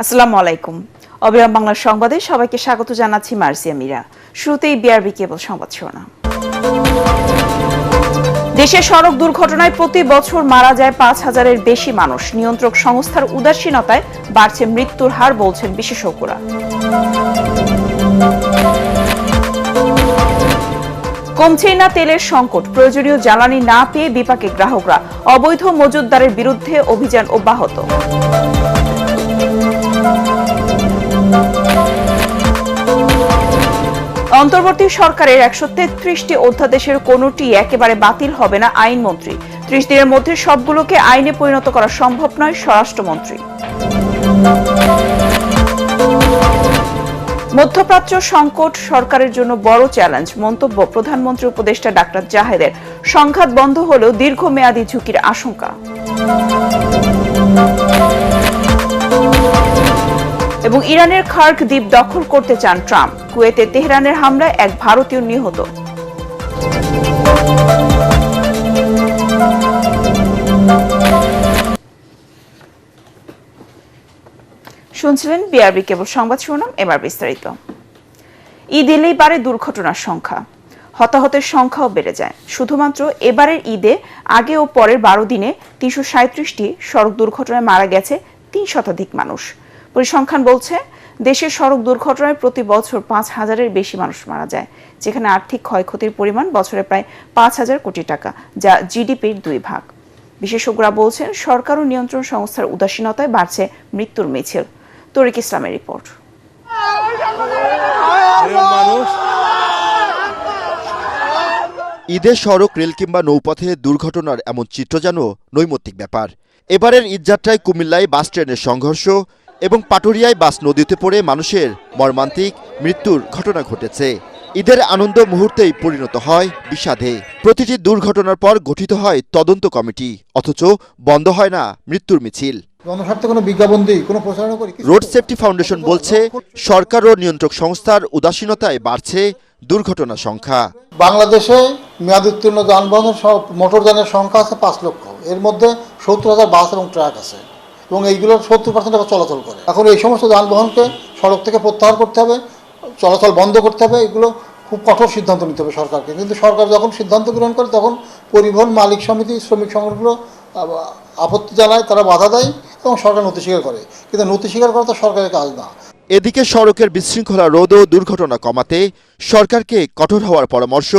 আসসালামু আলাইকুম। অবিরাম বাংলা সংবাদে সবাইকে স্বাগত জানাচ্ছি মার্সিয়া মীরা। শুরুতেই বিআরবি কেবল সংবাদ শিরোনাম। দেশে সড়ক দুর্ঘটনায় প্রতি বছর মারা যায় ৫,০০০-এর বেশি মানুষ। নিয়ন্ত্রক সংস্থার উদাসীনতায় বাড়ছে মৃত্যুর হার, বলছেন বিশেষজ্ঞরা। কমছেই না তেলের সংকট, প্রয়োজনীয় জ্বালানি না পেয়ে বিপাকে গ্রাহকরা। অবৈধ মজুতদারের বিরুদ্ধে অভিযান অব্যাহত। অন্তর্বর্তী সরকারের ১৩৩টি অধ্যাদেশের কোনোটি একেবারে বাতিল হবে না, আইনমন্ত্রী। ৩০ দিনের মধ্যে সবগুলোকে আইনে পরিণত করা সম্ভব নয়, স্বরাষ্ট্রমন্ত্রী। মধ্যপ্রাচ্য সংকট সরকারের জন্য বড় চ্যালেঞ্জ, মন্তব্য প্রধানমন্ত্রী উপদেষ্টা ডাক্তার জাহেদের। সংঘাত বন্ধ হলেও দীর্ঘমেয়াদী ঝুঁকির আশঙ্কা। এবং ইরানের খার্ক দ্বীপ দখল করতে চান ট্রাম্প। কুয়েতে তেহরানের হামলায় এক ভারতীয় নিহত। শুনছিলেন বিআরবি কেবল সংবাদ শিরোনাম, এবার বিস্তারিত। ঈদ এলেই বাড়ে দুর্ঘটনার সংখ্যা, হতাহতের সংখ্যাও বেড়ে যায়। শুধুমাত্র এবারের ঈদে আগে ও পরের ১২ দিনে ৩৩৭টি সড়ক দুর্ঘটনায় মারা গেছে ৩ শতাধিক মানুষ। পরিসংখ্যান বলছে দেশের সড়ক দুর্ঘটনায় প্রতি বছর ৫,০০০-এর বেশি মানুষ মারা যায়, যেখানে আর্থিক ক্ষয়ক্ষতির পরিমাণ বছরে প্রায় ৫,০০০ কোটি টাকা, যা জিডিপির ২ ভাগ। বিশেষজ্ঞরা বলছেন সরকার ও নিয়ন্ত্রণ সংস্থার উদাসীনতায় বাড়ছে মৃত্যুর মিছিল। তরিক ইসলামের রিপোর্ট। ঈদে সড়ক, রেল কিংবা নৌপথে দুর্ঘটনার এমন চিত্র যেন নৈমিত্তিক ব্যাপার। এবারের ঈদযাত্রায় কুমিল্লায় বাস ট্রেনের সংঘর্ষ এবং পাটুরিয়ায় বাস নদীতে পড়ে মানুষের মর্মান্তিক মৃত্যুর ঘটনা ঘটেছে। ঈদের আনন্দ মুহূর্তেই পরিণত হয় বিষাদে। প্রতিটি দুর্ঘটনার পর গঠিত হয় তদন্ত কমিটি, অথচ বন্ধ হয় না মৃত্যুর মিছিল। রোড সেফটি ফাউন্ডেশন বলছে সরকার ও নিয়ন্ত্রক সংস্থার উদাসীনতায় বাড়ছে দুর্ঘটনার সংখ্যা। বাংলাদেশে মেয়াদোত্তীর্ণ যানবাহনের মোটরযানের সংখ্যা আছে ৫ লক্ষ। এর মধ্যে ৭০,০০০ বাস এবং ট্রাক আছে এবং এইগুলোর ৭০% চলাচল করে। এখন এই সমস্ত যানবাহনকে সড়ক থেকে প্রত্যাহার করতে হবে, চলাচল বন্ধ করতে হবে। এগুলো খুব কঠোর সিদ্ধান্ত নিতে হবে সরকারকে। কিন্তু সরকার যখন সিদ্ধান্ত গ্রহণ করে তখন পরিবহন মালিক সমিতি, শ্রমিক সংগঠনগুলো আপত্তি জানায়, তারা বাধা দেয় এবং সরকার নথি স্বীকার করে। কিন্তু নথি স্বীকার করা তো সরকারের কাজ না। এদিকে সড়কের বিশৃঙ্খলা রোধ ও দুর্ঘটনা কমাতে সরকারকে কঠোর হওয়ার পরামর্শ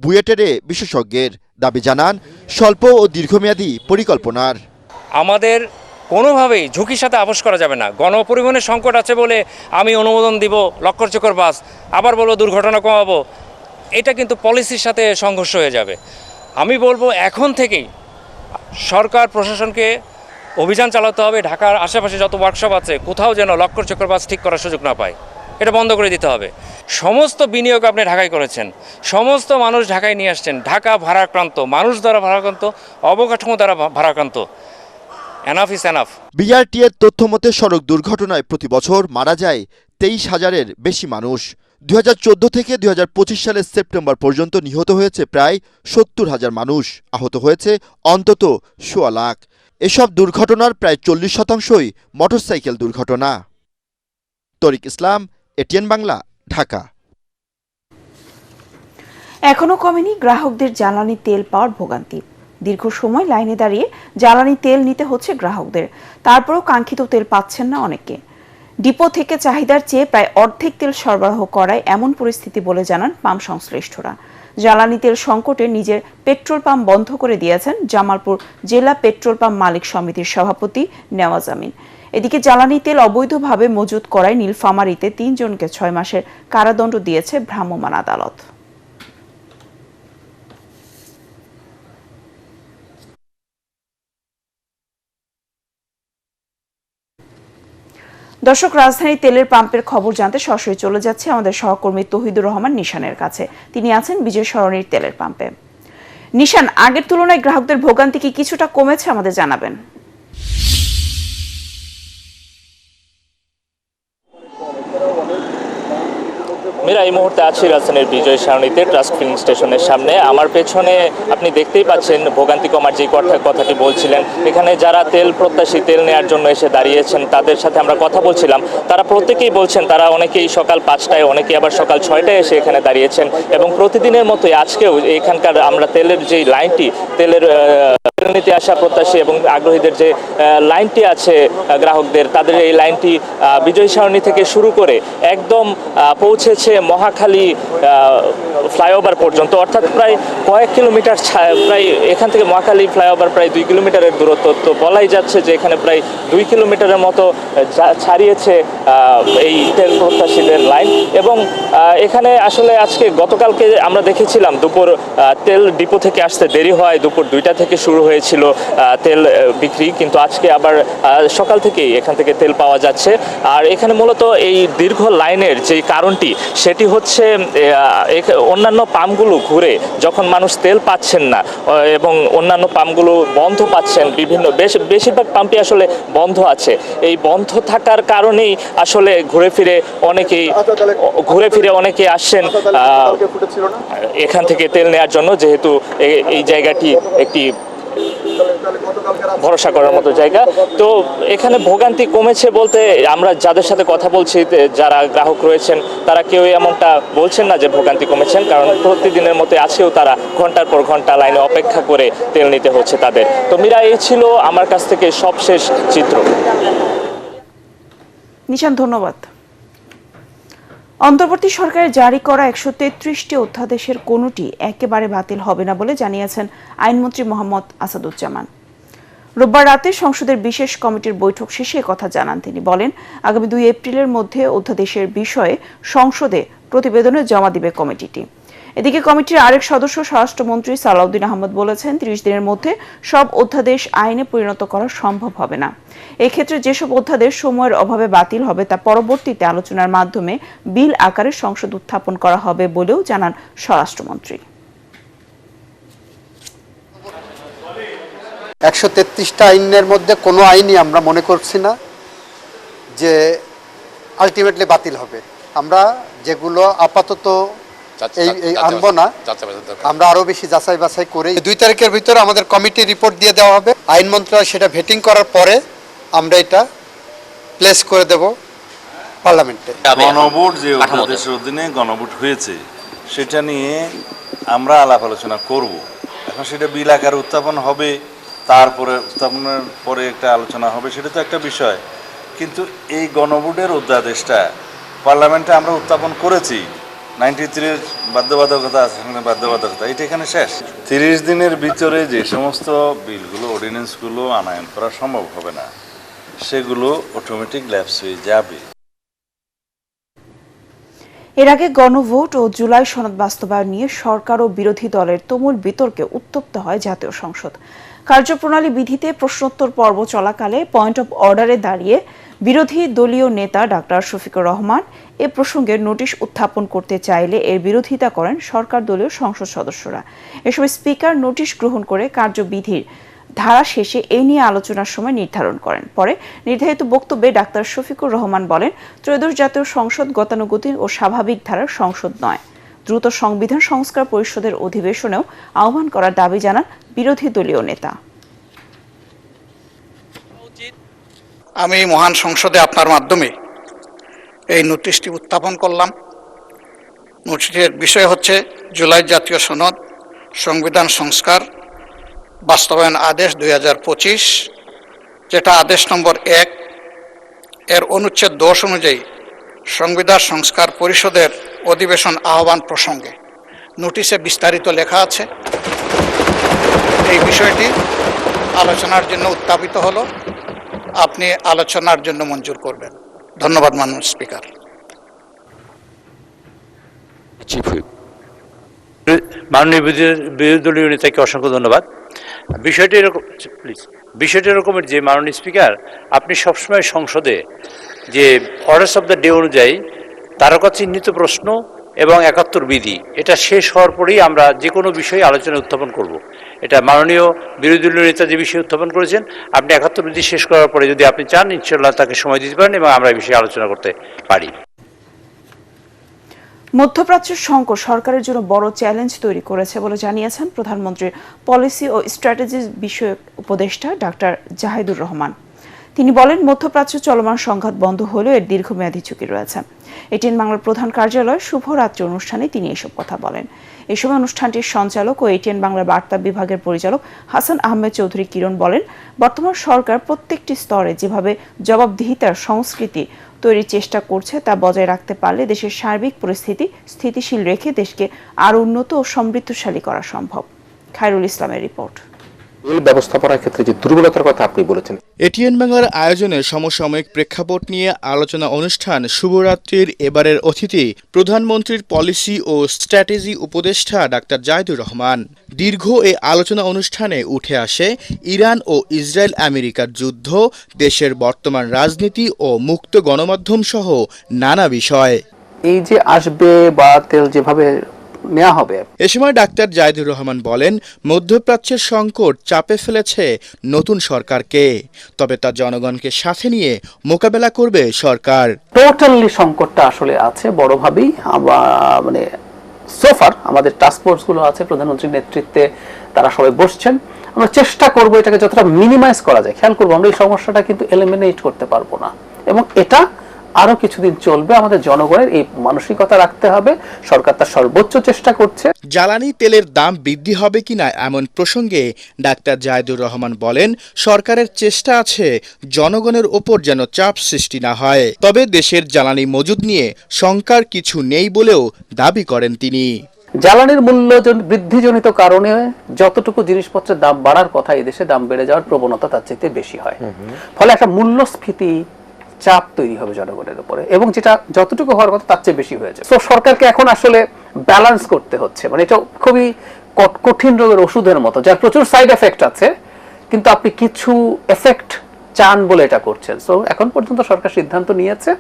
বুয়েটের বিশেষজ্ঞের। দাবি জানান স্বল্প ও দীর্ঘমেয়াদী পরিকল্পনার। আমাদের কোনোভাবেই ঝুঁকির সাথে আপোষ করা যাবে না। গণপরিবহনের সংকট আছে বলে আমি অনুমোদন দিব লক্কর চক্কর বাস, আবার বলবো দুর্ঘটনা কমাবো, এটা কিন্তু পলিসির সাথে সংঘর্ষ হয়ে যাবে। আমি বলবো এখন থেকেই সরকার প্রশাসনকে অভিযান চালাতে হবে। ঢাকার আশেপাশে যত ওয়ার্কশপ আছে কোথাও যেন লক্কর চক্কর বাস ঠিক করার সুযোগ না পায়, এটা বন্ধ করে দিতে হবে। সমস্ত বিনিয়োগ আপনি ঢাকায় করেছেন, সমস্ত মানুষ ঢাকায় নিয়ে আসছেন। ঢাকা ভারাক্রান্ত, মানুষ দ্বারা ভারাক্রান্ত, অবকাঠামো দ্বারা ভারাক্রান্ত। Enough is enough. বিআরটি এর তথ্য মতে সড়ক দুর্ঘটনায় প্রতি বছর মারা যায় ২৩,০০০-এর বেশি মানুষ। ২০১৪ থেকে ২০২৫ সালের সেপ্টেম্বর পর্যন্ত নিহত হয়েছে প্রায় ৭০,০০০ মানুষ, আহত হয়েছে অন্তত ১৬ লাখ। এসব দুর্ঘটনার প্রায় ৪০%ই মোটরসাইকেল দুর্ঘটনা। তরিক ইসলাম, এটিএন বাংলা, ঢাকা। এখনো কমেনি গ্রাহকদের জ্বালানি তেল পাওয়ার ভোগান্তি। দীর্ঘ সময় লাইনে দাঁড়িয়ে জ্বালানি তেল নিতে হচ্ছে গ্রাহকদের, তারপরও কাঙ্ক্ষিত তেল পাচ্ছেন না অনেকে। ডিপো থেকে চাহিদার চেয়ে প্রায় অর্ধেক তেল সরবরাহ করায় এমন পরিস্থিতি বলে জানান পাম্প সংশ্লিষ্টরা। জ্বালানি তেল সংকটে নিজের পেট্রোল পাম্প বন্ধ করে দিয়েছেন জামালপুর জেলা পেট্রোল পাম্প মালিক সমিতির সভাপতি নেওয়াজ আমিন। এদিকে জ্বালানি তেল অবৈধভাবে মজুত করায় নীলফামারীতে ৩ জনকে ৬ মাসের কারাদণ্ড দিয়েছে ভ্রাম্যমাণ আদালত। দর্শক, রাজধানীর তেলের পাম্পের খবর জানতে সরাসরি চলে যাচ্ছে আমাদের সহকর্মী তৌহিদুর রহমান নিশানের কাছে। তিনি আছেন বিজয় সরণির তেলের পাম্পে। নিশান, আগের তুলনায় গ্রাহকদের ভোগান্তি কি কিছুটা কমেছে, আমাদের জানাবেন। মীরা, এই মুহূর্তে আছি রাজধানীর বিজয় সরণিতে ট্রাস্ট ফিলিং স্টেশনের সামনে। আমার পেছনে আপনি দেখতেই পাচ্ছেন ভোগান্তি কমার যে কথাটি বলছিলেন, এখানে যারা তেল প্রত্যাশী, তেল নেওয়ার জন্য এসে দাঁড়িয়েছেন তাদের সাথে আমরা কথা বলছিলাম। তারা প্রত্যেকেই বলছেন, তারা অনেকেই সকাল 5টায়, অনেকেই আবার সকাল 6টায় এসে এখানে দাঁড়িয়েছেন এবং প্রতিদিনের মতোই আজকেও এখানকার আমরা তেলের যেই লাইনটি, তেল নিতে আসা প্রত্যাশী এবং আগ্রহীদের যে লাইনটি আছে গ্রাহকদের, তাদের এই লাইনটি বিজয় সরণি থেকে শুরু করে একদম পৌঁছেছে মহাখালী ফ্লাইওভার পর্যন্ত, অর্থাৎ প্রায় কয়েক কিলোমিটার, প্রায় এখান থেকে মহাখালী ফ্লাইওভার প্রায় 2 কিলোমিটারের দূরত্ব। তো বলাই যাচ্ছে যে এখানে প্রায় 2 কিলোমিটারের মতো ছাড়িয়েছে এই তেল প্রত্যাশীদের লাইন। এবং এখানে আসলে আজকে গতকালকে আমরা দেখেছিলাম দুপুর তেল ডিপো থেকে আসতে দেরি হয়, দুপুর 2টা থেকে শুরু হয়েছিল তেল বিক্রি, কিন্তু আজকে আবার সকাল থেকেই এখান থেকে তেল পাওয়া যাচ্ছে। আর এখানে মূলত এই দীর্ঘ লাইনের যে কারণটি, সেটি হচ্ছে অন্যান্য পাম্পগুলো ঘুরে যখন মানুষ তেল পাচ্ছেন না এবং অন্যান্য পাম্পগুলো বন্ধ পাচ্ছেন, বেশিরভাগ পাম্পই আসলে বন্ধ আছে। এই বন্ধ থাকার কারণেই আসলে ঘুরে ফিরে অনেকেই আসছেন এখান থেকে তেল নেওয়ার জন্য, যেহেতু এই জায়গাটি একটি ভরসা করার মতো জায়গা। তো এখানে ভোগান্তি কমেছে বলতে আমরা যাদের সাথে কথা বলছি, যারা গ্রাহক রয়েছেন, তারা কেউ এমনটা বলছেন না যে ভোগান্তি কমেছেন, কারণ প্রতিদিনের মতো আছেও তারা ঘন্টার পর ঘন্টা লাইনে অপেক্ষা করে তেল নিতে হচ্ছে তাদের। তো মীরা, এই ছিল আমার কাছ থেকে সবশেষ চিত্র। নিশান, ধন্যবাদ। অন্তর্বর্তী সরকারের জারি করা 133টি অধ্যাদেশের কোনোটি একেবারে বাতিল হবে না বলে জানিয়েছেন আইনমন্ত্রী মোহাম্মদ আসাদুজ্জামান। রোববার রাতে সংসদের বিশেষ কমিটির বৈঠক শেষে কথা জানান তিনি। বলেন, আগামী 2 এপ্রিলের মধ্যে অধ্যাদেশের বিষয়ে সংসদে প্রতিবেদনে জমা দিবে কমিটিটি। এদিকে কমিটির আরেক সদস্য স্বরাষ্ট্রমন্ত্রী সালাউদ্দিন আহমদ বলেছেন, 30 দিনের মধ্যে সব অধ্যাদেশ আইনে পরিণত করা সম্ভব হবে না। এক্ষেত্রে যেসব অধ্যাদেশ সময়ের অভাবে বাতিল হবে তা পরবর্তীতে আলোচনার মাধ্যমে বিল আকারে সংসদ উত্থাপন করা হবে বলেও জানান স্বরাষ্ট্রমন্ত্রী। 133টা আইনের মধ্যে কোনো আইনই আমরা মনে করছি না যে আলটিমেটলি বাতিল হবে। আমরা যেগুলো আপাতত এই আনবো না, আমরা আরো বেশি যাচাই বাছাই করে 2 তারিখের ভিতরে আমাদের কমিটি রিপোর্ট দিয়ে দেওয়া হবে। আইন মন্ত্রণালয় সেটা ভেটিং করার পরে আমরা এটা প্লেস করে দেব পার্লামেন্টে। গণভোট যে অধ্যাদেশের অধীনে গণভোট হয়েছে সেটা নিয়ে আমরা আলাপ আলোচনা করব। এখন সেটা বিল আকারে উত্থাপন হবে, তারপরে উত্থাপনের পরে একটা আলোচনা হবে, সেটা তো একটা বিষয়। কিন্তু এই গণভোটের অধ্যাদেশটা পার্লামেন্টে আমরা উত্থাপন করেছি, 93-এর বাধ্যবাধকতা আছে, বাধ্যবাধকতা এটা এখানে শেষ। 30 দিনের ভিতরে যে সমস্ত বিলগুলো, অর্ডিন্যান্সগুলো আনয়ন করা সম্ভব হবে না, সেগুলো অটোমেটিক ল্যাপস হয়ে যাবে। এর আগে গণভোট ও জুলাই সনদ বাস্তবায়ন নিয়ে সরকার ও বিরোধী দলের তুমুল বিতর্কে উত্তপ্ত হয় জাতীয় সংসদ। কার্যপ্রণালী বিধিতে প্রশ্নোত্তর পর্ব চলাকালে পয়েন্ট অফ অর্ডারে দাঁড়িয়ে বিরোধী দলীয় নেতা ডাক্তার শফিকুর রহমান এ প্রসঙ্গে নোটিশ উত্থাপন করতে চাইলে এর বিরোধিতা করেন সরকার দলীয় সংসদ সদস্যরা। এ সময় স্পিকার নোটিশ গ্রহণ করে কার্যবিধির ধারা শেষে এই নিয়ে আলোচনার সময় নির্ধারণ করেন। পরে নির্ধারিত বক্তব্যে ডাক্তার শফিকুর রহমান বলেন, ত্রয়োদশ জাতীয় সংসদ গতানুগতিক ও স্বাভাবিক ধারার সংসদ নয়। দ্রুত সংবিধান সংস্কার পরিষদের অধিবেশনেও আহ্বান করার দাবি জানান বিরোধী দলীয় নেতা। আমি মহান সংসদে আপনার মাধ্যমে এই নোটিশটি উত্থাপন করলাম। নোটিশের বিষয় হচ্ছে জুলাই জাতীয় সনদ সংবিধান সংস্কার বাস্তবায়ন আদেশ 2025, যেটা আদেশ নম্বর 1 এর অনুচ্ছেদ 10 অনুযায়ী সংবিধান সংস্কার পরিষদের অধিবেশন আহ্বান প্রসঙ্গে। নোটিশে বিস্তারিত লেখা আছে। এই বিষয়টি আলোচনার জন্য উত্থাপিত হলো, আপনি আলোচনার জন্য মঞ্জুর করবেন। ধন্যবাদ মাননীয় স্পিকার। মাননীয় বিরোধী দলীয় নেতাকে অসংখ্য ধন্যবাদ। বিষয়টি এরকমের যে মাননীয় স্পিকার, আপনি সবসময় সংসদে যে অর্ডার্স অফ দ্য ডে অনুযায়ী তারকা চিহ্নিত প্রশ্ন এবং 71 বিধি, এটা শেষ হওয়ার পরেই আমরা যে কোনো বিষয়ে আলোচনা উত্থাপন করব। এটা মাননীয় বিরোধী দলীয় নেতা যে বিষয়ে উত্থাপন করেছেন, আপনি 71 বিধি শেষ করার পরে যদি আপনি চান, ইনশাআল্লাহ তাকে সময় দিতে পারেন এবং আমরা এই বিষয়ে আলোচনা করতে পারি। মধ্যপ্রাচ্যের সংকট সরকারের জন্য বড় চ্যালেঞ্জ তৈরি করেছে বলে জানিয়েছেন প্রধানমন্ত্রীর পলিসি ও স্ট্র্যাটেজি বিষয়ক উপদেষ্টা ডাক্তার জাহিদুর রহমান। তিনি বলেন, মধ্যপ্রাচ্য চলমান সংঘাত বন্ধ হলেও এর দীর্ঘমেয়াদী ঝুঁকি রয়েছে। এটিএন বাংলার প্রধান কার্যালয় শুভরাত্রি অনুষ্ঠানে তিনি এসব কথা বলেন। এই সময় অনুষ্ঠানটির সঞ্চালক ও এটিএন বাংলার বার্তা বিভাগের পরিচালক হাসান আহমেদ চৌধুরী কিরণ বলেন, বর্তমান সরকার প্রত্যেকটি স্তরে যেভাবে জবাবদিহিতার সংস্কৃতি তৈরির চেষ্টা করছে তা বজায় রাখতে পারলে দেশের সার্বিক পরিস্থিতি স্থিতিশীল রেখে দেশকে আরও উন্নত ও সমৃদ্ধশালী করা সম্ভব। খায়রুল ইসলামের রিপোর্ট। ব্যবস্থাপনার ক্ষেত্রে যে দুর্বলতার কথা আপনি বলেছেন। এটিএন বাংলার আয়োজনে সমসাময়িক প্রেক্ষাপট নিয়ে আলোচনা অনুষ্ঠান শুভরাত্রির এবারের অতিথি প্রধানমন্ত্রীর পলিসি ও স্ট্র্যাটেজি উপদেষ্টা ডাক্তার জাহিদুর রহমান। দীর্ঘ এই আলোচনা অনুষ্ঠানে উঠে আসে ইরান ও ইসরায়েল আমেরিকার যুদ্ধ, দেশের বর্তমান রাজনীতি ও মুক্ত গণমাধ্যম সহ নানা বিষয়। এই যে আসবে বা তেল যেভাবে নেওয়া হবে। এ সময় ডাক্তার জাহিদুর রহমান বলেন, মধ্যপ্রাচ্যের সংকট চাপে ফেলেছে নতুন সরকারকে, তবে তা জনগণকে সাথে নিয়ে মোকাবেলা করবে সরকার। টোটালি সংকটটা আসলে আছে বড়ভাবেই। মানে সোফার আমাদের টাস্ক ফোর্স গুলো আছে প্রধানমন্ত্রীর নেতৃত্বে, তারা সবাই বসছেন। আমরা চেষ্টা করব এটাকে যতটা মিনিমাইজ করা যায়। খেয়াল করবো আমরা এই সমস্যাটা কিন্তু এলিমিনেট করতে পারবো না, এবং এটা আরো কিছুদিন চলবে। আমাদের জনগণের এই মানসিকতা রাখতে হবে। সরকার তার সর্বোচ্চ চেষ্টা করছে। জ্বালানি তেলের দাম বৃদ্ধি হবে কিনা এমন প্রসঙ্গে ডাক্তার জাহিদুর রহমান বলেন, সরকারের চেষ্টা আছে জনগণের ওপর যেন চাপ সৃষ্টি না হয়। তবে দেশের জ্বালানি মজুদ নিয়ে শঙ্কার কিছু নেই বলেও দাবি করেন তিনি। জ্বালানির মূল্য বৃদ্ধিজনিত কারণে যতটুকু জিনিসপত্রের দাম বাড়ার কথা, এদেশে দাম বেড়ে যাওয়ার প্রবণতা তার চাইতে বেশি হয়। ফলে একটা মূল্যস্ফীতি চাপ তৈরি হবে জনগণের উপরে, এবং যেটা যতটুকু হওয়ার কথা তার চেয়ে বেশি হয়েছে। তো সরকারকে এখন আসলে ব্যালেন্স করতে হচ্ছে। মানে এটা খুবই কঠিন রোগের ওষুধের মতো, যার প্রচুর সাইড এফেক্ট আছে, কিন্তু আপনি কিছু এফেক্ট চান বলে এটা করছেন। সো এখন পর্যন্ত সরকার সিদ্ধান্ত নিয়েছে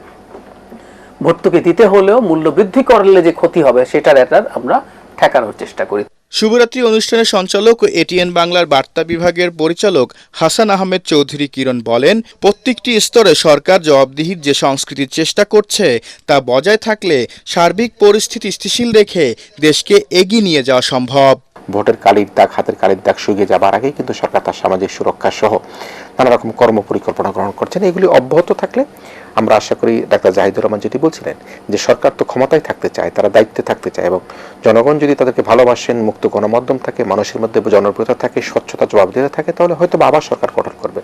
ভর্তুকি দিতে হলেও মূল্য বৃদ্ধি করলে যে ক্ষতি হবে সেটার আমরা ঠেকানোর চেষ্টা করি। শুভরাত্রি অনুষ্ঠানের সঞ্চালক ও এটিএন বাংলার বার্তা বিভাগের পরিচালক হাসান আহমেদ চৌধুরী কিরণ বলেন, প্রত্যেকটি স্তরে সরকার জবাবদিহির যে সংস্কৃতির চেষ্টা করছে তা বজায় থাকলে সার্বিক পরিস্থিতি স্থিতিশীল রেখে দেশকে এগিয়ে নিয়ে যাওয়া সম্ভব। ভোটের কালির দাগ, হাতের কালির দাগ শুকিয়ে যাবার আগেই কিন্তু সরকার তার সামাজিক সুরক্ষা সহ নানা রকম কর্মপরিকল্পনা গ্রহণ করছেন। এগুলি অব্যাহত থাকলে আমরা আশা করি, ডাক্তার জাহিদুর রহমান যেটি বলছিলেন যে সরকার তো ক্ষমতায় থাকতে চায়, তারা দায়িত্বে থাকতে চায়, এবং জনগণ যদি তাদেরকে ভালোবাসেন, মুক্ত গণমাধ্যম থাকে, মানুষের মধ্যে জনপ্রিয়তা থাকে, স্বচ্ছতা জবাবদিহিতা থাকে, তাহলে হয়তো আবার সরকার গঠন করবে।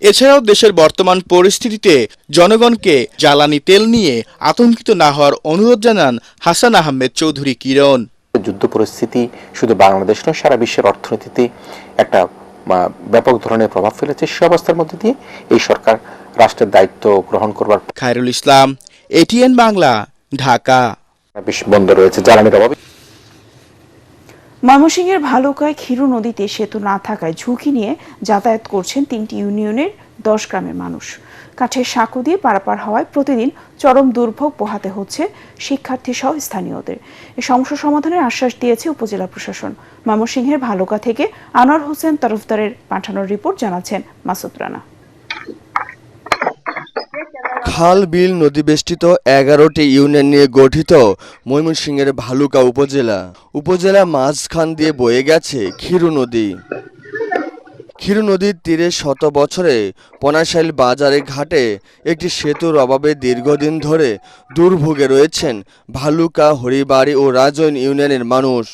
এছাড়াও দেশের বর্তমান পরিস্থিতিতে জনগণকে জ্বালানি তেল নিয়ে আতঙ্কিত না হওয়ার অনুরোধ জানান হাসান আহমেদ চৌধুরী কিরণ। যুদ্ধ পরিস্থিতি শুধু বাংলাদেশ নয়, সারা বিশ্বের অর্থনীতিতে একটা ব্যাপক ধরনের প্রভাব ফেলেছে। সে অবস্থার মধ্যে দিয়ে এই সরকার রাষ্ট্রের দায়িত্ব গ্রহণ করবার। খায়রুল ইসলাম, এটিএন বাংলা, ঢাকা। বন্ধ রয়েছে জ্বালানির অভাবে। ময়মনসিংহের ভালুকায় ক্ষীর নদীতে সেতু না থাকায় ঝুঁকি নিয়ে যাতায়াত করছেন 3টি ইউনিয়নের 10 গ্রামের মানুষ। কাঠের সাঁকো দিয়ে পারাপার হওয়ায় প্রতিদিন চরম দুর্ভোগ পোহাতে হচ্ছে শিক্ষার্থী সহ স্থানীয়দের। এই সমস্যা সমাধানের আশ্বাস দিয়েছে উপজেলা প্রশাসন। ময়মনসিংহের ভালুকা থেকে আনোয়ার হোসেন তরফদারের পাঠানোর রিপোর্ট জানাচ্ছেন মাসুদ রানা। খাল বিল নদী বেষ্টিত 11টি ইউনিয়ন নিয়ে গঠিত ময়মনসিংহের ভালুকা উপজেলা মাঝখান দিয়ে বয়ে গেছে ক্ষীর নদী। ক্ষীর নদীর তীরে শত বছরে পনাশাইল বাজারে ঘাটে একটি সেতুর অভাবে দীর্ঘদিন ধরে দুর্ভোগে রয়েছেন ভালুকা, হরিবাড়ি ও রাজৈন ইউনিয়নের মানুষ।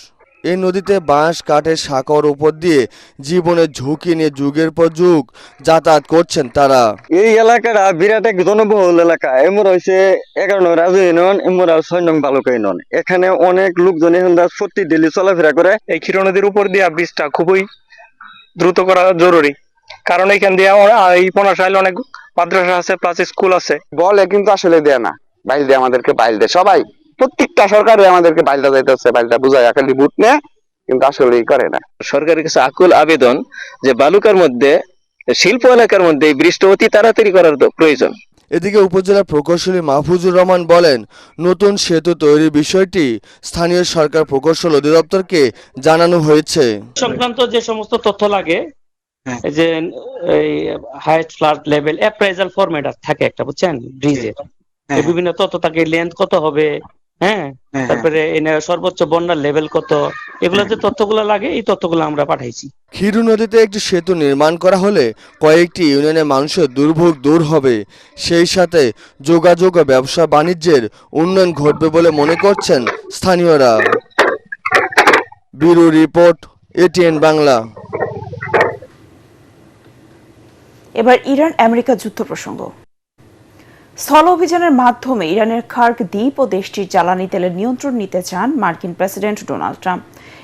এই নদীতে বাঁশ কাঠের সাঁকোর উপর দিয়ে জীবনের ঝুঁকি নিয়ে যুগের পর যুগ যাতায়াত করছেন তারা। এই এলাকাটা বিরাট এক জনবহুল এলাকা। এমর হয়েছে 11 নং রাজু ইউনিয়ন, এমর 6 নং ভালুকা ইউনিয়ন। এখানে অনেক লোকজন এখন প্রতি ডেলি চলাফেরা করে। এই ক্ষীর নদীর উপর দিয়ে ব্রিজটা খুবই দ্রুত করা জরুরি, কারণ এখান দিয়ে এই পনাশাইল অনেক মাদ্রাসা আছে, প্লাস স্কুল আছে। বলে কিন্তু আসলে দেয় না, বাইল দেয় আমাদেরকে, বাইল দেয় সবাই, প্রত্যেকটা সরকারে আমাদেরকে বাইলটা যাইতেছে, বাইলটা বুঝায় খালি ভোট নেয়, কিন্তু আসলে করে না। সরকারের কাছে আকুল আবেদন যে বালুকার মধ্যে, শিল্প এলাকার মধ্যে এই ব্রিজটা অতি তাড়াতাড়ি করার প্রয়োজন। এদিকে উপজেলা প্রকৌশলী মাহফুজুর রহমান বলেন, নতুন সেতু তৈরির বিষয়টি স্থানীয় সরকার প্রকৌশল অধিদপ্তরকে জানানো হয়েছে। সংক্রান্ত যে সমস্ত তথ্য লাগে, যে এই height flood level appraisal format থাকে একটা, বুঝছেন, ব্রিজের বিভিন্ন তথ্য থাকে, লেন্থ কত হবে, হ্যাঁ, তারপরে সর্বোচ্চ বন্যার লেভেল কত, এগুলো যে তথ্যগুলো লাগে এই তথ্যগুলো আমরা পাঠাইছি। খিরু নদীতে একটি সেতু নির্মাণ করা হলে কয়েকটি ইউনিয়নের মানুষের দুর্ভোগ দূর হবে, সেই সাথে যোগাযোগ ও ব্যবসা বাণিজ্যের উন্নয়ন ঘটবে বলে মনে করছেন স্থানীয়রা। Bureau report, ATN Bangla. এবার ইরান আমেরিকা যুদ্ধ প্রসঙ্গ। স্থল অভিযানের মাধ্যমে ইরানের খার্ক দ্বীপ ও দেশটির জ্বালানি তেলের নিয়ন্ত্রণ নিতে চান মার্কিন প্রেসিডেন্ট ডোনাল্ড ট্রাম্প।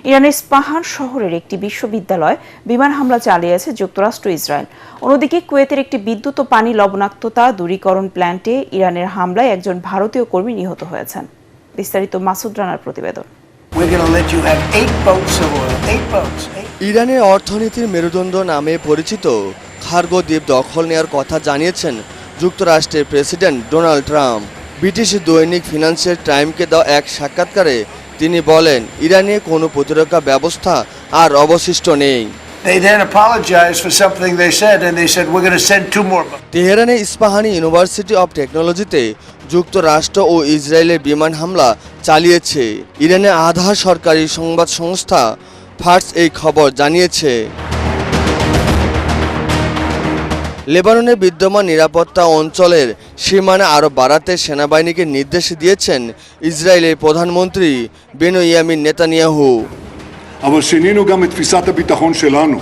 ইরানের স্পাহান শহরের একটি বিশ্ববিদ্যালয় বিমান হামলা চালিয়েছে যুক্তরাষ্ট্র ইসরায়েল। অন্যদিকে কুয়েতের একটি বিদ্যুৎ ও পানি লবণাক্ততা দূরীকরণ প্ল্যান্টে ইরানের হামলায় একজন ভারতীয় কর্মী নিহত হয়েছেন। বিস্তারিত মাসুদ রানার প্রতিবেদন। ইরানের অর্থনীতির মেরুদণ্ড নামে পরিচিত খার্গ দ্বীপ দখল নেওয়ার কথা জানিয়েছেন যুক্তরাষ্ট্রের প্রেসিডেন্ট ডোনাল্ড ট্রাম্প। ব্রিটিশ দৈনিক ফিনান্সিয়াল টাইমকে দেওয়া এক সাক্ষাৎকারে তিনি বলেন, ইরানে কোনো প্রতিরক্ষা ব্যবস্থা আর অবশিষ্ট নেই। তেহরানে ইস্পাহানি ইউনিভার্সিটি অব টেকনোলজিতে যুক্তরাষ্ট্র ও ইসরায়েলের বিমান হামলা চালিয়েছে। ইরানের আধা সরকারি সংবাদ সংস্থা ফার্স এই খবর জানিয়েছে। লেবাননের বিদ্যমান নিরাপত্তা অঞ্চলের সীমানা আরও বাড়াতে সেনাবাহিনীকে নির্দেশ দিয়েছেন ইসরায়েলের প্রধানমন্ত্রী বেনিয়ামিন নেতানিয়াহু। אבל שינינו גם את תפיסת הביטחון שלנו.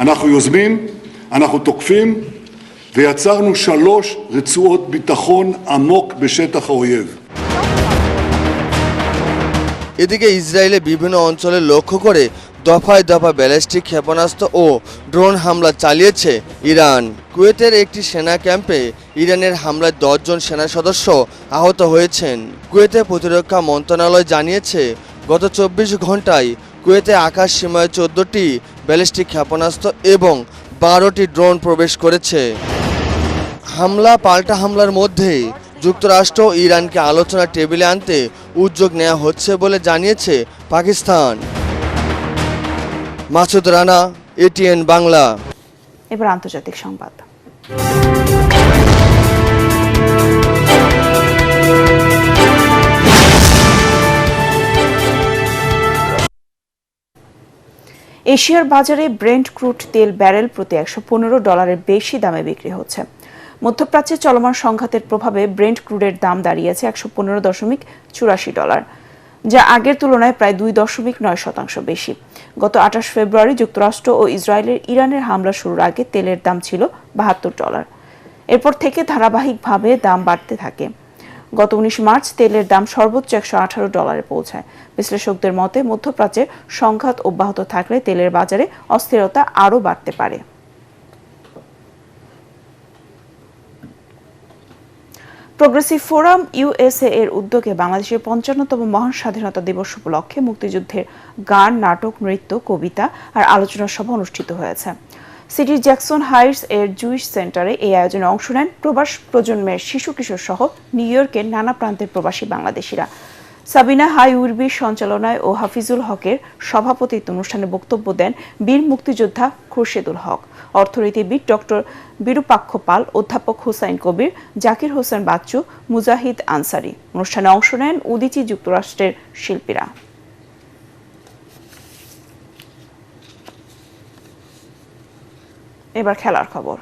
אנחנו יוזמים, אנחנו תוקפים, ויצרנו 3 רצועות ביטחון עמוק בשטח האויב. এদিকে ইসরায়েলের বিভিন্ন অঞ্চলে লক্ষ্য করে দফায় দফা ব্যালিস্টিক ক্ষেপণাস্ত্র ও ড্রোন হামলা চালিয়েছে ইরান। কুয়েতের একটি সেনা ক্যাম্পে ইরানের হামলায় 10 জন সেনা সদস্য আহত হয়েছেন। কুয়েতের প্রতিরক্ষা মন্ত্রণালয় জানিয়েছে, গত 24 ঘন্টায় কুয়েতে আকাশ সীমায় 14টি ব্যালিস্টিক ক্ষেপণাস্ত্র এবং 12টি ড্রোন প্রবেশ করেছে। হামলা পাল্টা হামলার মধ্যে যুক্তরাষ্ট্র ও ইরানকে আলোচনার টেবিলে আনতে উদ্যোগ নেওয়া হচ্ছে বলে জানিয়েছে পাকিস্তান। মাসুদ রানা, এটিএন বাংলা। এবার আন্তর্জাতিক সংবাদ। এশিয়ার বাজারে ব্রেন্ট ক্রুড তেল ব্যারেল প্রতি $115 বেশি দামে বিক্রি হচ্ছে। মধ্যপ্রাচ্যে চলমান সংঘাতের প্রভাবে ব্রেন্ট ক্রুডের দাম দাঁড়িয়েছে $115.84, যা আগের তুলনায় প্রায় 2.9% বেশি। গত 28 ফেব্রুয়ারি যুক্তরাষ্ট্র ও ইসরায়েলের ইরানের হামলা শুরুর আগে তেলের দাম ছিল $72। এরপর থেকে ধারাবাহিকভাবে দাম বাড়তে থাকে। গত 19 মার্চ তেলের দাম সর্বোচ্চ $118 পৌঁছায়। বিশ্লেষকদের মতে মধ্যপ্রাচ্যে সংঘাত অব্যাহত থাকলে তেলের বাজারে অস্থিরতা আরও বাড়তে পারে। প্রগ্রেসিভ ফোরাম ইউএসএ এর উদ্যোগে বাংলাদেশের 55তম মহান স্বাধীনতা দিবস উপলক্ষে মুক্তিযুদ্ধের গান, নাটক, নৃত্য, কবিতা আর আলোচনা সভা অনুষ্ঠিত হয়েছে। সিটির জ্যাকসন হাইটস এর জুইশ সেন্টারে এই আয়োজনে অংশ নেন প্রবাস প্রজন্মের শিশু কিশোর সহ নিউ ইয়র্কের নানা প্রান্তের প্রবাসী বাংলাদেশিরা। সাবিনা হাই উর্বির সঞ্চালনায় ও হাফিজুল হকের সভাপতিত্ব অনুষ্ঠানে বক্তব্য দেন বীর মুক্তিযোদ্ধা খুরশেদুল হক, অর্থনীতিবিদ ডক্টর বিরূপাক্ষ পাল, অধ্যাপক হুসাইন কবির, জাকির হোসেন বাচ্চু, মুজাহিদ আনসারি। অনুষ্ঠানে অংশ নেন উদীচী যুক্তরাষ্ট্রের শিল্পীরা। এবার খেলার খবর।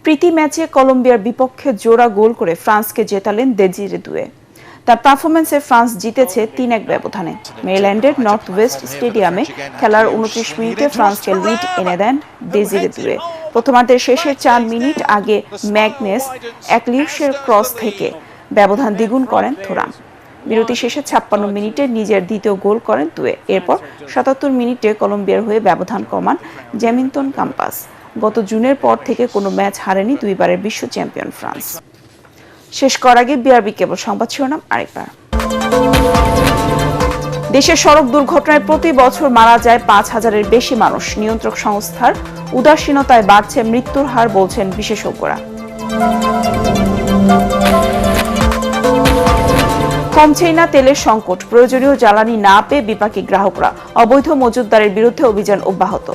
প্রীতি ম্যাচে কলম্বিয়ার বিপক্ষে জোড়া গোল করে ফ্রান্সকে জেতালেন দেজিরে দুয়ে। তার পারফরমেন্সে ফ্রান্স জিতেছে 3-1 ব্যবধানে। মেরিল্যান্ডের নর্থ ওয়েস্ট স্টেডিয়ামে খেলার 29 মিনিটে ফ্রান্সকে লিড এনে দেন দেজিরে দুয়ে। প্রথমার্ধের শেষের 4 মিনিট আগে ম্যাগনেস একলিউসের ক্রস থেকে ব্যবধান দ্বিগুণ করেন থুরাম। বিরতি শেষে 56 মিনিটে নিজের দ্বিতীয় গোল করেন দুয়ে। এরপর 77 মিনিটে কলম্বিয়ার হয়ে ব্যবধান কমান জ্যামিন্তন কাম্পাস। গত জুনের পর থেকে কোনো ম্যাচ হারেনি দুইবারের বিশ্ব চ্যাম্পিয়ন ফ্রান্স। শেষ করার আগে বিআরবি কেবল সংবাদ শিরোনাম আরেকবার। দেশের সড়ক দুর্ঘটনায় প্রতি বছর মারা যায় 5000-এর বেশি মানুষ। নিয়ন্ত্রক সংস্থার উদাসীনতায় বাড়ছে মৃত্যুর হার, বলছেন বিশেষজ্ঞরা। কমছেই না তেলের সংকট, প্রয়োজনীয় জ্বালানি না পেয়ে বিপাকী গ্রাহকরা, অবৈধ মজুতদারের বিরুদ্ধে অভিযান অব্যাহত।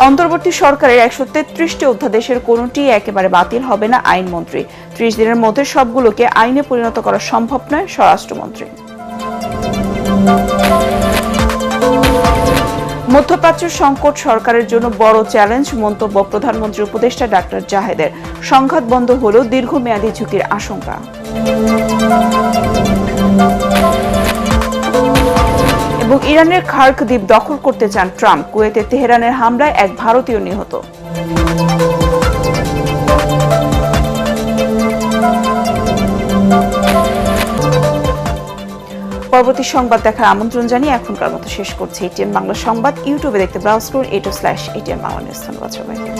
অন্তর্বর্তী সরকারের 133টি অধ্যাদেশের কোনোটি একেবারে বাতিল হবে না আইনমন্ত্রী। 30 দিনের মধ্যে সবগুলোকে আইনে পরিণত করা সম্ভব নয় স্বরাষ্ট্রমন্ত্রী। মধ্যপ্রাচ্য সংকট সরকারের জন্য বড় চ্যালেঞ্জ, মন্তব্য প্রধানমন্ত্রীর উপদেষ্টা ডাক্তার জাহেদের। সংঘাত বন্ধ হলেও দীর্ঘমেয়াদী ঝুঁকির আশঙ্কা। এবং ইরানের খার্ক দ্বীপ দখল করতে চান ট্রাম্প। কুয়েতে তেহরানের হামলায় এক ভারতীয় নিহত। পরবর্তী সংবাদ দেখার আমন্ত্রণ জানিয়ে এখনকার মতো শেষ করছে এটিএন বাংলা সংবাদ। ইউটিউবে দেখতে ব্রাউজ করুন /ATN বাংলা নিউজ। ধন্যবাদ সবাইকে।